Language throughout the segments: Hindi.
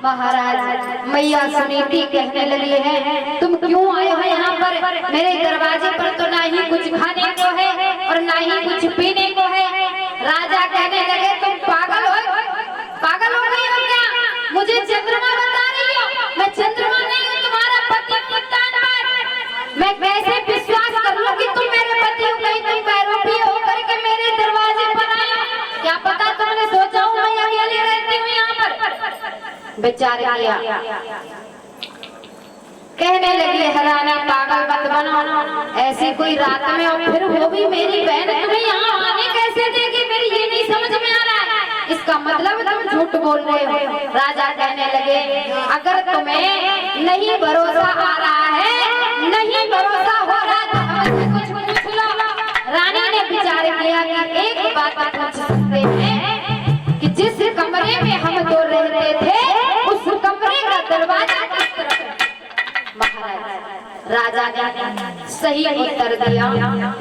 महाराज मैया सुनीति कहने लगी है, तुम क्यों आए हो यहाँ पर? मेरे दरवाजे पर तो ना ही कुछ खाने को है और ना ही कुछ पीने को है। राजा कहने लगे, तुम पागल हो गई हो क्या? मुझे चंद्रमा बता रही हो? मैं चंद्रमा नहीं हूँ, तुम्हारा पति मुत्तान। मैं कैसे विश्वास कर लूं कि तुम मेरे पति हो? कहीं तुम बैरूपी होकर के मेरे दरवाजे पर आए? क्या पता तुमने सोचा हूँ मैं अकेली रहती हूँ यहाँ पर? बेचारे कहने लगी, हराना पागल मत बनो, ऐसी कोई रात में और फिर वो भी मेरी बहन तुम्हें यहाँ आने कैसे देगी? मेरी ये नहीं समझ में आ रहा है। इसका मतलब तुम झूठ बोल रहे हो। राजा कहने लगे, अगर तुम्हें नहीं भरोसा आ रहा है, नहीं भरोसा हो रहा तो हमसे कुछ पूछ लो। रानी ने विचार किया कि एक बात पूछ सकते हैं कि जिस कमरे में हम दो रहते थे उस कमरे का दरवाजा किस तरफ है? महाराज राजा ने सही उत्तर दिया।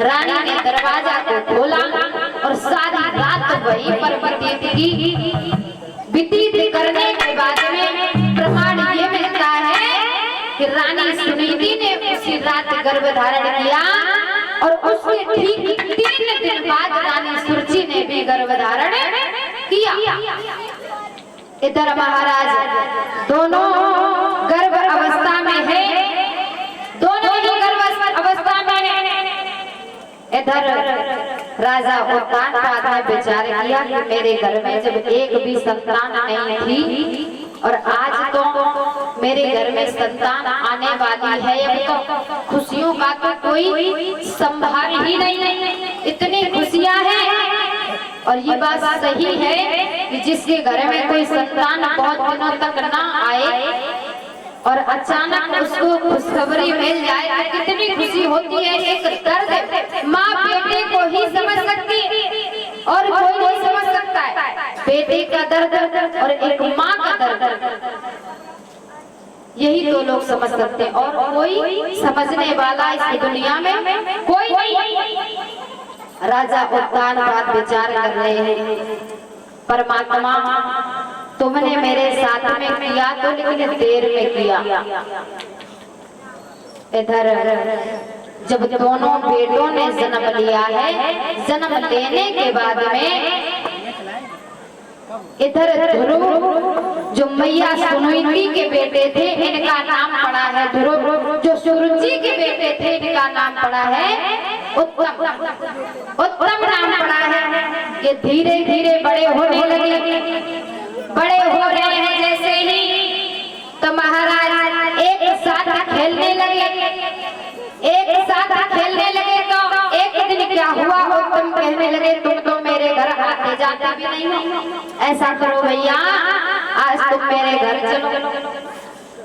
रानी ने दरवाजा को खोला और सारी रात वहीं पर व्यतीत करने के बाद में प्रमाण ये मिलता है कि रानी सुनीति ने उसी रात गर्भ धारण किया और उसके ठीक 3 दिन बाद रानी सुरची ने भी गर्भ धारण किया। इधर महाराज दोनों गर्भ अवस्था में है, दोनों ही गर्भ अवस्था में है। इधर राजा उत्तान पाद ने विचार किया कि मेरे घर में जब एक भी संतान नहीं थी और आज तो मेरे घर में संतान आने वाली है, अब तो खुशियों का तो कोई संभार ही नहीं, इतनी खुशियां हैं। और ये बात सही है कि जिसके घर में कोई संतान बहुत दिनों तक ना आए और अचानक उसको खुशखबरी मिल जाए तो कितनी खुशी होती है। एक दर्द माँ बेटे को ही समझ सकती है और कोई नहीं समझ सकता है। बेटे का दर्द और एक माँ का दर्द, यही 2 लोग समझ सकते हैं और कोई समझने वाला इस दुनिया में कोई नहीं। राजा उत्तान बात विचार कर रहे हैं, परमात्मा तुमने मेरे साथ में किया तो लेकिन देर में किया। इधर जब दोनों बेटों ने जन्म लिया है, जन्म लेने के बाद में इधर ध्रुव जो मैया सुनीति के बेटे थे इनका नाम पड़ा है ध्रुव, जो सुरुचि के बेटे थे इनका नाम पड़ा है उत्तम नाम पड़ा है। ये धीरे धीरे बड़े होने लगे, बड़े हो रहे हैं जैसे ही तो महाराज एक साथ खेलने लगे, तो एक दिन क्या हुआ, उत्तम कहने लगे तुम तो मेरे घर आते जाते भी नहीं हो, ऐसा करो भैया आज तुम मेरे घर चलो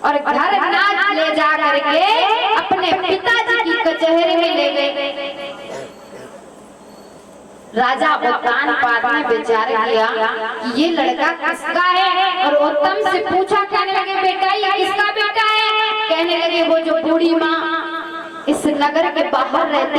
और घर नाच ले जा करके अपने पिताजी की कचहरी में ले गए। राजा उत्तान पाद ने विचार किया कि ये लड़का किसका है और उत्तम से पूछा, कहने लगे बेटा ये किसका बेटा है? कहने लगे वो जो बूढ़ी माँ इस नगर के बाहर रहते